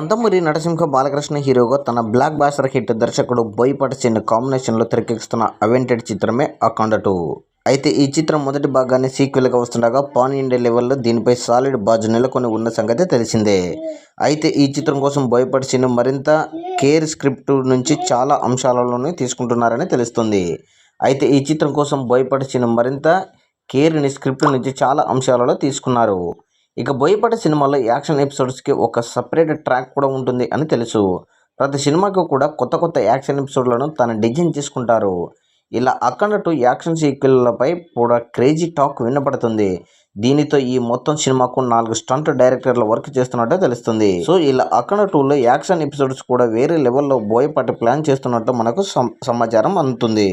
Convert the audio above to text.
నందమూరి నరసింహ బాలకృష్ణ హీరోగా తన black buster hit దర్శకుడు బోయపాటి సీను కాంబినేషన్లో తెరకెక్కుతున్న అవెంటెడ్ చిత్రమే అఖండ 2. అయితే ఈ చిత్రం మొదటి భాగాన్ని సీక్వెల్గా వస్తుండగా పాన్ ఇండియా లెవెల్లో దీనిపై సాలిడ్ బాజు నెలకొని ఉన్న సంగతి తెలిసిందే. అయితే ఈ చిత్రం కోసం బోయపాటి సీను మరింత కేర్ స్క్రిప్ట్ నుంచి చాలా అంశాలలోనే తీసుకుంటున్నారని తెలుస్తుంది. అయితే ఈ చిత్రం కోసం బోయపాటి సీను మరింత కేర్ని స్క్రిప్ట్ నుంచి చాలా అంశాలలో తీసుకున్నారు. ఇక బోయపాటి సినిమాలో యాక్షన్ ఎపిసోడ్స్కి ఒక సపరేట్ ట్రాక్ కూడా ఉంటుంది అని తెలుసు. ప్రతి సినిమాకు కూడా కొత్త కొత్త యాక్షన్ ఎపిసోడ్లను తను డిజైన్ చేసుకుంటారు. ఇలా అఖండ 2 యాక్షన్ సీక్వెల్లపై కూడా క్రేజీ టాక్ వినపడుతుంది. దీనితో ఈ మొత్తం సినిమాకు 4 స్టంట్ డైరెక్టర్ల వర్క్ చేస్తున్నట్టు తెలుస్తుంది. సో ఇలా అఖండ 2లో యాక్షన్ ఎపిసోడ్స్ కూడా వేరే లెవెల్లో బోయపాటి ప్లాన్ చేస్తున్నట్టు మనకు సమాచారం అందుతుంది.